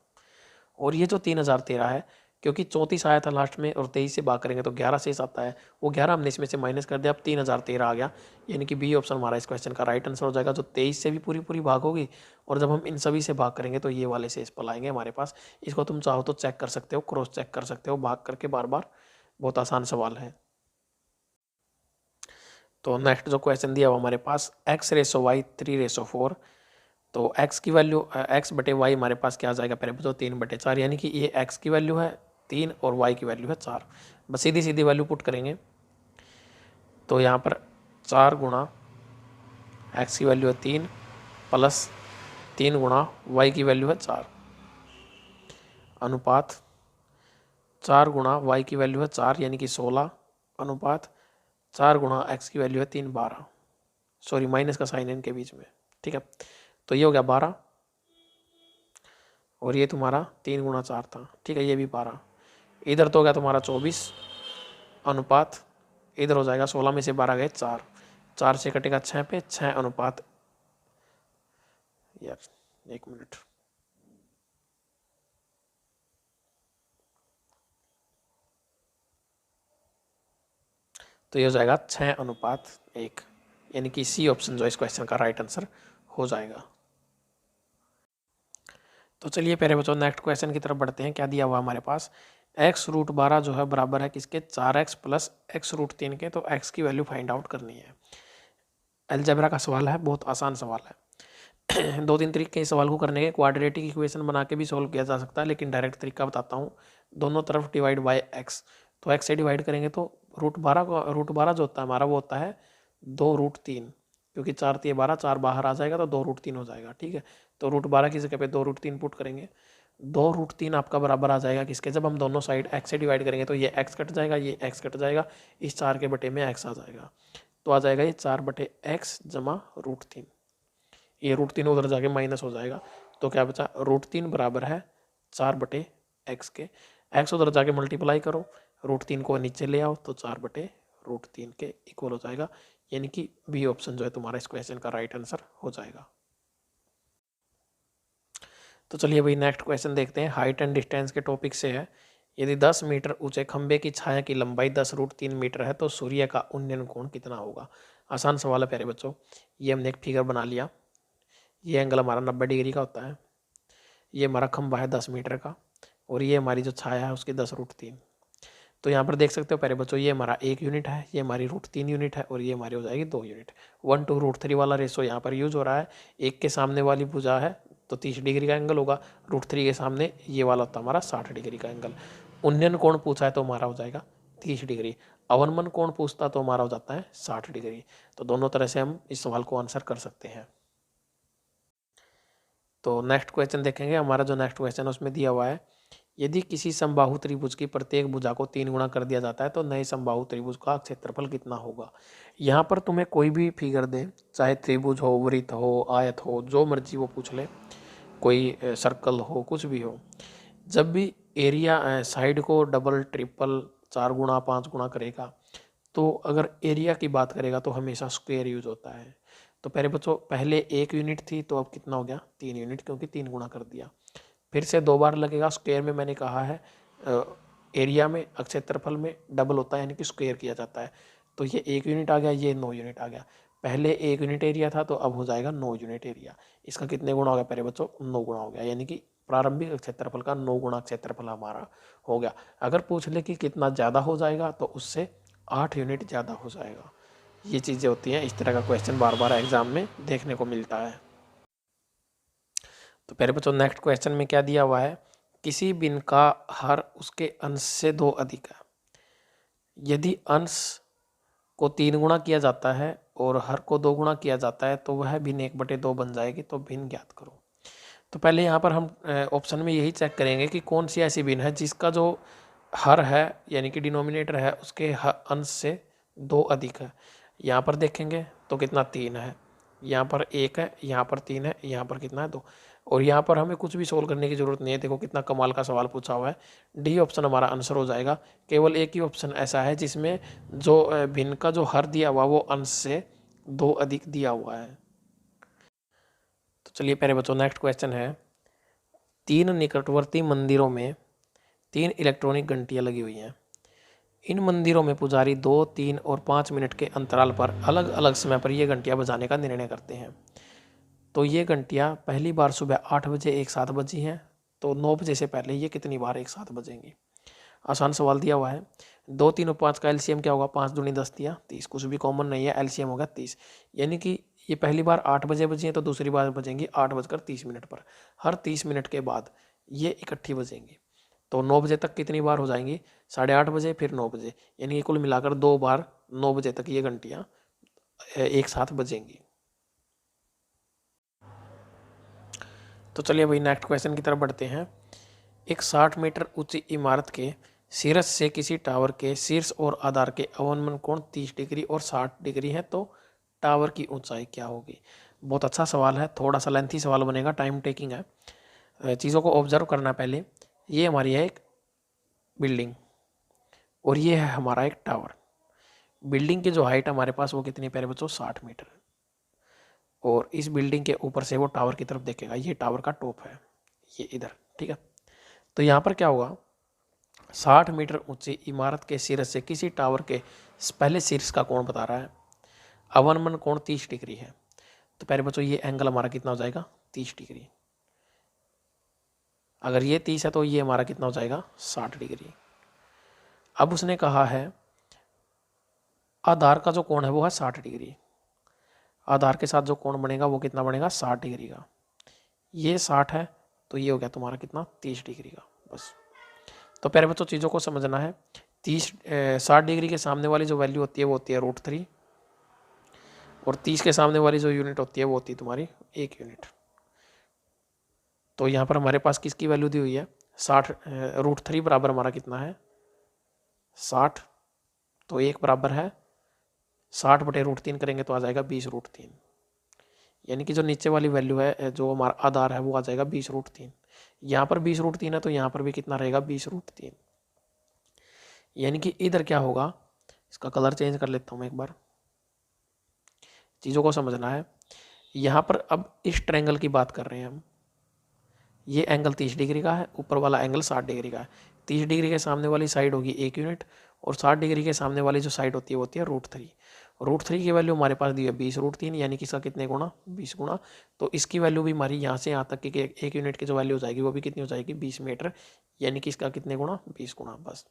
और ये जो 3013 है, क्योंकि 34 आया था लास्ट में और 23 से भाग करेंगे तो 11 शेष आता है, वो 11 हमने इसमें से माइनस कर दिया, अब 3013 आ गया। यानी कि बी ऑप्शन हमारा इस क्वेश्चन का राइट आंसर हो जाएगा, जो 23 से भी पूरी पूरी भाग होगी और जब हम इन सभी से भाग करेंगे तो ये वाले शेष पल आएंगे हमारे पास। इसको तुम चाहो तो चेक कर सकते हो, क्रॉस चेक कर सकते हो भाग करके बार बार। बहुत आसान सवाल है। तो नेक्स्ट जो क्वेश्चन दिया वो हमारे पास x/y 3/4। तो x की वैल्यू x/y हमारे पास क्या आ जाएगा पहले बताओ, 3/4, यानी कि ये x की वैल्यू है 3 और y की वैल्यू है 4। बस सीधी सीधी वैल्यू पुट करेंगे तो यहाँ पर 4 गुणा x की वैल्यू है 3 प्लस 3 गुणा y की वैल्यू है 4 अनुपात 4 गुणा y की वैल्यू है 4 यानी कि 16 अनुपात 4 गुणा x की वैल्यू है 3 12। सॉरी माइनस का साइन है इनके बीच में। ठीक है, तो ये हो गया 12 और ये तुम्हारा 3 गुणा 4 था। ठीक है, ये भी 12, इधर तो हो गया तुम्हारा 24 अनुपात, इधर हो जाएगा 16 में से 12 गए 4, 4 से कटेगा 6 पे, 6 अनुपात, यार 1 मिनट, तो ये हो जाएगा 6:1, यानी कि सी ऑप्शन जो इस क्वेश्चन का राइट आंसर हो जाएगा। तो चलिए पहले बच्चों नेक्स्ट क्वेश्चन की तरफ बढ़ते हैं। क्या दिया हुआ हमारे पास, x√12 जो है बराबर है किसके, 4x प्लस x√3 के। तो x की वैल्यू फाइंड आउट करनी है। अलजेब्रा का सवाल है, बहुत आसान सवाल है। 2-3 तरीके इस सवाल को करने के, क्वाड्रेटिक इक्वेशन बना के भी सोल्व किया जा सकता है, लेकिन डायरेक्ट तरीका बताता हूँ। दोनों तरफ डिवाइड बाय x, तो x से डिवाइड करेंगे तो √12 जो होता है हमारा वो होता है 2√3, क्योंकि 4×3=12, 4 बाहर आ जाएगा तो 2√3 हो जाएगा। ठीक है, तो √12 की जगह पे 2√3 पुट करेंगे। 2√3 आपका बराबर आ जाएगा किसके, जब हम दोनों साइड x से डिवाइड करेंगे तो ये x कट जाएगा, ये x कट जाएगा, इस 4 के बटे में x आ जाएगा, तो आ जाएगा ये 4/x जमा √3। ये √3 उधर जाके माइनस हो जाएगा, तो क्या बचा, √3 बराबर है 4/x के। x उधर जाके मल्टीप्लाई करो, √3 को नीचे ले आओ तो 4/√3 के इक्वल हो जाएगा, यानी कि बी ऑप्शन जो है तुम्हारा इस क्वेश्चन का राइट आंसर हो जाएगा। तो चलिए भाई नेक्स्ट क्वेश्चन देखते हैं, हाइट एंड डिस्टेंस के टॉपिक से है। यदि 10 मीटर ऊंचे खंबे की छाया की लंबाई 10√3 मीटर है तो सूर्य का उन्नयन कोण कितना होगा। आसान सवाल है प्यारे बच्चों। ये हमने एक फिगर बना लिया, ये एंगल हमारा 90 डिग्री का होता है, ये हमारा खंबा है 10 मीटर का, और ये हमारी जो छाया है उसकी 10√3। तो यहाँ पर देख सकते हो प्यारे बच्चों, ये हमारा 1 यूनिट है, ये हमारी √3 यूनिट है, और ये हमारी हो जाएगी 2 यूनिट। 1:√3 वाला रेशो यहाँ पर यूज हो रहा है। एक के सामने वाली भुजा है तो 30 डिग्री का एंगल होगा, √3 के सामने ये वाला होता है हमारा 60 डिग्री का एंगल। उन्नयन कोण पूछा है तो हमारा हो जाएगा 30 डिग्री। अवनमन कोण पूछता तो हमारा हो जाता है 60 डिग्री। तो दोनों तरह से हम इस सवाल को आंसर कर सकते हैं। तो नेक्स्ट क्वेश्चन देखेंगे। हमारा जो नेक्स्ट क्वेश्चन है उसमें दिया हुआ है, यदि किसी समबाहु त्रिभुज की प्रत्येक भुजा को 3 गुना कर दिया जाता है तो नए समबाहु त्रिभुज का क्षेत्रफल कितना होगा। यहाँ पर तुम्हें कोई भी फिगर दे, चाहे त्रिभुज हो, वृत्त हो, आयत हो, जो मर्जी वो पूछ ले, कोई सर्कल हो, कुछ भी हो, जब भी एरिया साइड को डबल, ट्रिपल, 4 गुना, 5 गुना करेगा, तो अगर एरिया की बात करेगा तो हमेशा स्क्वायर यूज होता है। तो पहले बच्चों पहले 1 यूनिट थी तो अब कितना हो गया, 3 यूनिट, क्योंकि 3 गुना कर दिया। फिर से 2 बार लगेगा। स्क्वायर में मैंने कहा है एरिया में, क्षेत्रफल में डबल होता है, यानी कि स्क्वायर किया जाता है। तो ये 1 यूनिट आ गया, ये 9 यूनिट आ गया। पहले 1 यूनिट एरिया था तो अब हो जाएगा 9 यूनिट एरिया। इसका कितने गुना हो गया पहले बच्चों, 9 गुना हो गया, यानी कि प्रारंभिक क्षेत्रफल का 9 गुना क्षेत्रफल हमारा हो गया। अगर पूछ ले कि कितना ज़्यादा हो जाएगा तो उससे 8 यूनिट ज़्यादा हो जाएगा। ये चीज़ें होती हैं, इस तरह का क्वेश्चन बार बार एग्जाम में देखने को मिलता है। तो पहले बच्चों नेक्स्ट क्वेश्चन में क्या दिया हुआ है, किसी भिन्न का हर उसके अंश से 2 अधिक है। यदि अंश को 3 गुना किया जाता है और हर को 2 गुना किया जाता है तो वह भिन्न 1/2 बन जाएगी। तो भिन्न ज्ञात करो। तो पहले यहाँ पर हम ऑप्शन में यही चेक करेंगे कि कौन सी ऐसी भिन्न है जिसका जो हर है, यानी कि डिनोमिनेटर है, उसके अंश से 2 अधिक है। यहाँ पर देखेंगे तो कितना, 3 है, यहाँ पर 1 है, यहाँ पर 3 है, यहाँ पर कितना है, 2। और यहाँ पर हमें कुछ भी सोल्व करने की जरूरत नहीं है। देखो कितना कमाल का सवाल पूछा हुआ है। डी ऑप्शन हमारा आंसर हो जाएगा। केवल एक ही ऑप्शन ऐसा है जिसमें जो भिन्न का जो हर दिया हुआ वो अंश से 2 अधिक दिया हुआ है। तो चलिए पहले बच्चों नेक्स्ट क्वेश्चन है, 3 निकटवर्ती मंदिरों में 3 इलेक्ट्रॉनिक घंटियां लगी हुई हैं। इन मंदिरों में पुजारी 2, 3 और 5 मिनट के अंतराल पर अलग अलग समय पर ये घंटियां बजाने का निर्णय करते हैं। तो ये घंटियां पहली बार सुबह 8 बजे एक साथ बजी हैं, तो 9 बजे से पहले ये कितनी बार एक साथ बजेंगी। आसान सवाल दिया हुआ है। 2, 3 और 5 का एलसीएम क्या होगा, 5 दूनी 10 दिया 30, कुछ भी कॉमन नहीं है, एलसीएम होगा 30। यानी कि ये पहली बार 8 बजे बजी हैं तो दूसरी बार बजेंगी 8:30 पर। हर 30 मिनट के बाद ये इकट्ठी बजेंगी। तो 9 बजे तक कितनी बार हो जाएंगी, 8:30 बजे, फिर 9 बजे, यानी कि कुल मिलाकर 2 बार 9 बजे तक ये घंटियाँ एक साथ बजेंगी। तो चलिए भाई नेक्स्ट क्वेश्चन की तरफ बढ़ते हैं। एक 60 मीटर ऊंची इमारत के शीर्ष से किसी टावर के शीर्ष और आधार के अवनमन कोण 30 डिग्री और 60 डिग्री है, तो टावर की ऊंचाई क्या होगी। बहुत अच्छा सवाल है, थोड़ा सा लेंथी सवाल बनेगा, टाइम टेकिंग है। चीज़ों को ऑब्जर्व करना पहले। ये हमारी है एक बिल्डिंग और ये है हमारा एक टावर। बिल्डिंग की जो हाइट हमारे पास वो कितनी प्यारे बच्चों, 60 मीटर। और इस बिल्डिंग के ऊपर से वो टावर की तरफ देखेगा, ये टावर का टॉप है, ये इधर, ठीक है। तो यहाँ पर क्या होगा, 60 मीटर ऊंची इमारत के शीर्ष से किसी टावर के पहले शीर्ष का कोण बता रहा है, अवनमन कोण 30 डिग्री है। तो प्यारे बच्चों ये एंगल हमारा कितना हो जाएगा, 30 डिग्री। अगर ये 30 है तो ये हमारा कितना हो जाएगा, 60 डिग्री। अब उसने कहा है आधार का जो कोण है वो है 60 डिग्री। आधार के साथ जो कोण बनेगा वो कितना बनेगा, 60 डिग्री का। ये 60 है तो ये हो गया तुम्हारा कितना, 30 डिग्री का। बस। तो प्यारे बच्चों चीज़ों को समझना है। 60 डिग्री के सामने वाली जो वैल्यू होती है वो होती है √3, और 30 के सामने वाली जो यूनिट होती है वो होती है तुम्हारी 1 यूनिट। तो यहाँ पर हमारे पास किसकी वैल्यू दी हुई है, 60, √3 बराबर हमारा कितना है, 60। तो 1 बराबर है 60 बटे √3 करेंगे तो आ जाएगा 20√3। यानी कि जो नीचे वाली वैल्यू है, जो हमारा आधार है, वो आ जाएगा 20√3। यहाँ पर 20√3 है तो यहाँ पर भी कितना रहेगा, 20√3। यानी कि इधर क्या होगा, इसका कलर चेंज कर लेता हूँ मैं एक बार, चीज़ों को समझना है। यहाँ पर अब इस ट्रायंगल की बात कर रहे हैं हम, ये एंगल 30 डिग्री का है, ऊपर वाला एंगल 60 डिग्री का है। 30 डिग्री के सामने वाली साइड होगी 1 यूनिट, और 60 डिग्री के सामने वाली जो साइड होती है वो होती है √3। √3 की वैल्यू हमारे पास दी है 20√3, यानी कि इसका कितने गुना, 20 गुना। तो इसकी वैल्यू भी हमारी यहाँ से यहाँ तक कि 1 यूनिट की जो वैल्यू हो जाएगी वो भी कितनी हो जाएगी, 20 मीटर। यानी कि इसका कितने गुना, 20 गुना। बस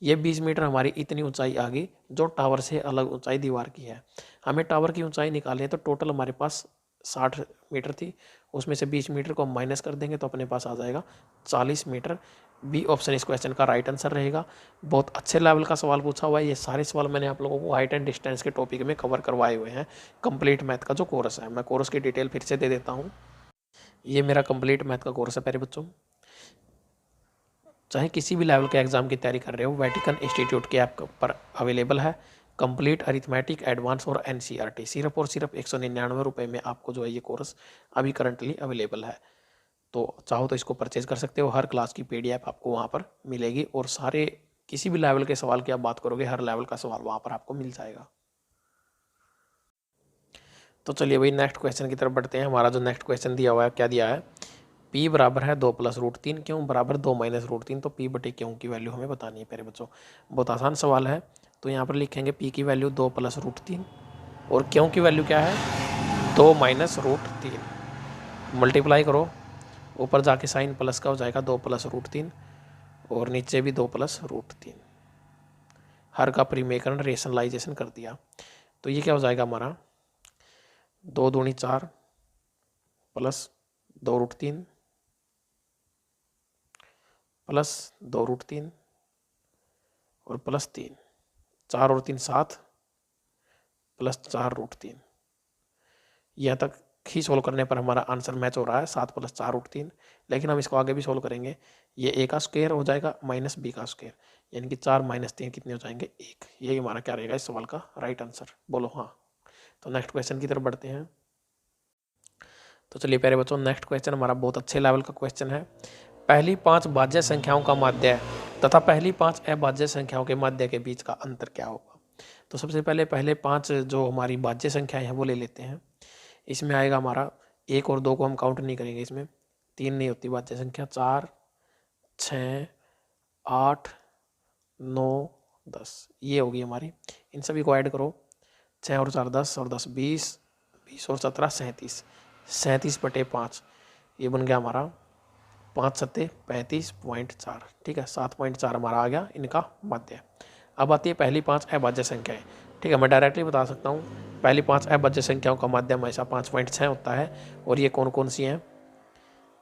ये 20 मीटर हमारी इतनी ऊंचाई आ गई जो टावर से अलग ऊंचाई दीवार की है। हमें टावर की ऊंचाई निकालनी है तो टोटल हमारे पास 60 मीटर थी, उसमें से 20 मीटर को हम माइनस कर देंगे तो अपने पास आ जाएगा 40 मीटर। बी ऑप्शन इस क्वेश्चन का राइट आंसर रहेगा। बहुत अच्छे लेवल का सवाल पूछा हुआ है। ये सारे सवाल मैंने आप लोगों को हाइट एंड डिस्टेंस के टॉपिक में कवर करवाए हुए हैं। कंप्लीट मैथ का जो कोर्स है, मैं कोर्स की डिटेल फिर से दे देता हूँ। ये मेरा कंप्लीट मैथ का कोर्स है प्यारे बच्चों। चाहे किसी भी लेवल के एग्जाम की तैयारी कर रहे हो, वेटिकन इंस्टीट्यूट के ऐप पर अवेलेबल है। कंप्लीट अरिथमेटिक एडवांस और एनसीईआरटी सिर्फ और सिर्फ 199 रुपये में आपको जो है ये कोर्स अभी करंटली अवेलेबल है। तो चाहो तो इसको परचेज कर सकते हो। हर क्लास की पीडीएफ आपको वहाँ पर मिलेगी, और सारे किसी भी लेवल के सवाल की आप बात करोगे, हर लेवल का सवाल वहाँ पर आपको मिल जाएगा। तो चलिए भाई नेक्स्ट क्वेश्चन की तरफ बढ़ते हैं। हमारा जो नेक्स्ट क्वेश्चन दिया हुआ है, क्या दिया है, P बराबर है 2 + √3 क्यों बराबर 2 - √3। तो P बटे क्यों की वैल्यू हमें बतानी है प्यारे बच्चों। बहुत आसान सवाल है। तो यहाँ पर लिखेंगे P की वैल्यू 2 + √3 और क्यों की वैल्यू क्या है, 2 - √3। मल्टीप्लाई करो, ऊपर जाके साइन प्लस का हो जाएगा 2 + √3 और नीचे भी 2 + √3। हर का परिमेयकरण रेशनलाइजेशन कर दिया। तो ये क्या हो जाएगा हमारा, 2 दूनी 4 प्लस 2 √3 प्लस 2 √3 और प्लस 3, 4 और 3 7 प्लस 4 √3। यहाँ तक ही सोल्व करने पर हमारा आंसर मैच हो रहा है, 7 + 4 √3। लेकिन हम इसको आगे भी सोल्व करेंगे। ये a का स्क्वायर हो जाएगा माइनस b का स्क्वायर, यानी कि 4 - 3 कितने हो जाएंगे, 1। यही हमारा क्या रहेगा इस सवाल का राइट आंसर। बोलो हाँ। तो नेक्स्ट क्वेश्चन की तरफ बढ़ते हैं। तो चलिए प्यारे बच्चों, नेक्स्ट क्वेश्चन हमारा बहुत अच्छे लेवल का क्वेश्चन है। पहली 5 भाज्य संख्याओं का माध्य तथा पहली 5 अभाज्य संख्याओं के माध्य के बीच का अंतर क्या होगा। तो सबसे पहले 5 जो हमारी भाज्य संख्याएं हैं वो ले लेते हैं। इसमें आएगा हमारा 1 और 2 को हम काउंट नहीं करेंगे, इसमें 3 नहीं होती भाज्य संख्या, 4 6 8 9 10 ये होगी हमारी। इन सभी को ऐड करो, 6 और 4 10 और 10 20, 20 और 17 37, 37 बटे 5 ये बन गया हमारा 5 सत्ते 35.4। ठीक है, 7.4 हमारा आ गया इनका माध्य। अब आती है पहली 5 अभाज्य संख्याएं। ठीक है, मैं डायरेक्टली बता सकता हूँ, पहली 5 अभाज्य संख्याओं का माध्य हमेशा 5.6 होता है। और ये कौन कौन सी हैं,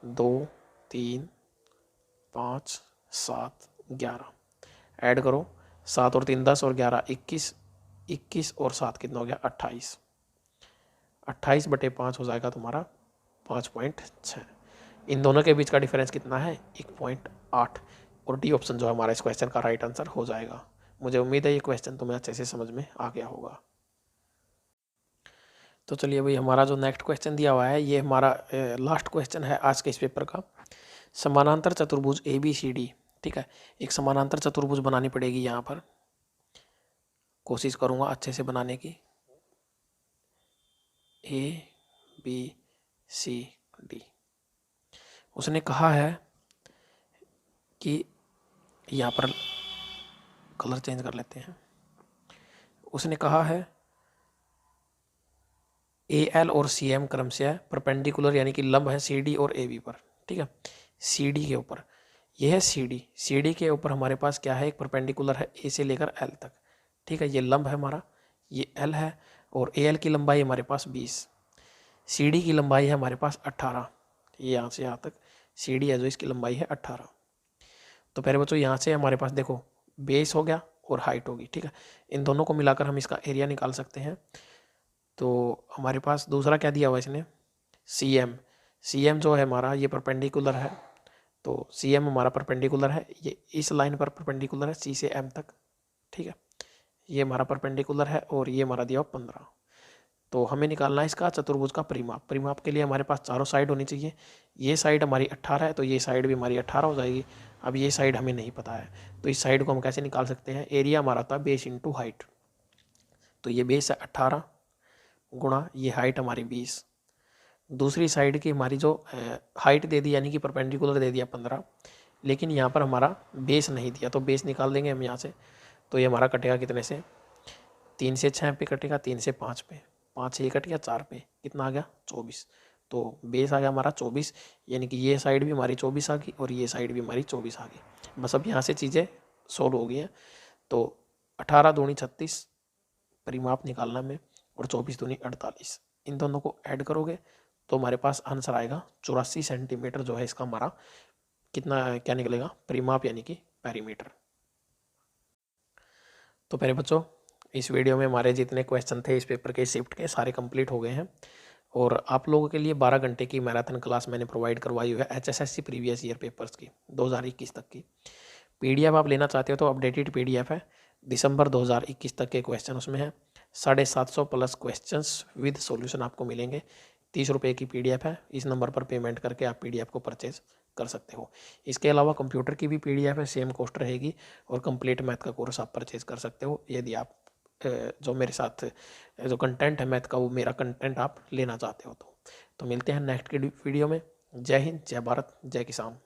2 3 5 7 11। ऐड करो, 7 और 3 10 और 11 21, 21 और 7 कितना हो गया 28, 28 बटे 5 हो जाएगा तुम्हारा 5.6। इन दोनों के बीच का डिफरेंस कितना है, 1.8। और डी ऑप्शन जो है हमारा इस क्वेश्चन का राइट आंसर हो जाएगा। मुझे उम्मीद है ये क्वेश्चन तुम्हें अच्छे से समझ में आ गया होगा। तो चलिए भाई, हमारा जो नेक्स्ट क्वेश्चन दिया हुआ है ये हमारा लास्ट क्वेश्चन है आज के इस पेपर का। समानांतर चतुर्भुज ABCD, ठीक है, एक समानांतर चतुर्भुज बनानी पड़ेगी यहाँ पर। कोशिश करूँगा अच्छे से बनाने की। A B C D। उसने कहा है कि यहाँ पर कलर चेंज कर लेते हैं। उसने कहा है AL और CM क्रमशः परपेंडिकुलर यानी कि लंब है CD और AB पर। ठीक है, CD के ऊपर, यह है CD के ऊपर हमारे पास क्या है, एक परपेंडिकुलर है A से लेकर L तक। ठीक है, ये लंब है हमारा, ये L है, और AL की लंबाई हमारे पास 20, CD की लंबाई है हमारे पास 18। ये यहाँ से यहाँ तक CD है जो इसकी लंबाई है 18। तो पहले बच्चों यहाँ से हमारे पास देखो बेस हो गया और हाइट होगी। ठीक है, इन दोनों को मिलाकर हम इसका एरिया निकाल सकते हैं। तो हमारे पास दूसरा क्या दिया हुआ इसने, CM जो है हमारा ये परपेंडिकुलर है, तो CM हमारा परपेंडिकुलर है, ये इस लाइन पर परपेंडिकुलर है C से M तक। ठीक है, ये हमारा परपेंडिकुलर है और ये हमारा दिया 15। तो हमें निकालना है इसका चतुर्भुज का परिमाप। परिमाप के लिए हमारे पास चारों साइड होनी चाहिए। ये साइड हमारी 18 है तो ये साइड भी हमारी 18 हो जाएगी। अब ये साइड हमें नहीं पता है तो इस साइड को हम कैसे निकाल सकते हैं, एरिया हमारा था बेस इंटू हाइट। तो ये बेस है 18 गुणा ये हाइट हमारी 20। दूसरी साइड की हमारी जो हाइट दे दी यानी कि परपेंडिकुलर दे दिया 15, लेकिन यहाँ पर हमारा बेस नहीं दिया, तो बेस निकाल देंगे हम यहाँ से। तो ये हमारा कटेगा कितने से, 3 से 6 पे कटेगा, 3 से 5 पे, 5 से ये कट गया 4 पे, कितना आ गया 24। तो बेस आ गया हमारा 24, यानी कि ये साइड भी हमारी 24 आ गई और ये साइड भी हमारी 24 आ गई। बस अब यहाँ से चीज़ें सोल्व हो गई हैं। तो 18 दूनी 36 परिमाप निकालना में, और 24 दूनी 48, इन दोनों को ऐड करोगे तो हमारे पास आंसर आएगा 84 सेंटीमीटर जो है इसका हमारा कितना क्या निकलेगा, परिमाप यानी कि पेरीमीटर। तो पहले बच्चों इस वीडियो में हमारे जितने क्वेश्चन थे इस पेपर के शिफ्ट के सारे कंप्लीट हो गए हैं, और आप लोगों के लिए 12 घंटे की मैराथन क्लास मैंने प्रोवाइड करवाई हुई है HSSC प्रीवियस ईयर पेपर्स की 2021 तक की। PDF आप लेना चाहते हो तो अपडेटेड PDF है, दिसंबर 2021 तक के क्वेश्चन उसमें है। 750 प्लस क्वेश्चंस विद सॉल्यूशन आपको मिलेंगे। 30 रुपये की PDF है, इस नंबर पर पेमेंट करके आप PDF को परचेज कर सकते हो। इसके अलावा कंप्यूटर की भी PDF है, सेम कॉस्ट रहेगी, और कंप्लीट मैथ का कोर्स आप परचेज कर सकते हो यदि आप जो मेरे साथ जो कंटेंट है मैथ का वो मेरा कंटेंट आप लेना चाहते हो तो मिलते हैं नेक्स्ट के वीडियो में। जय हिंद, जय भारत, जय किसान।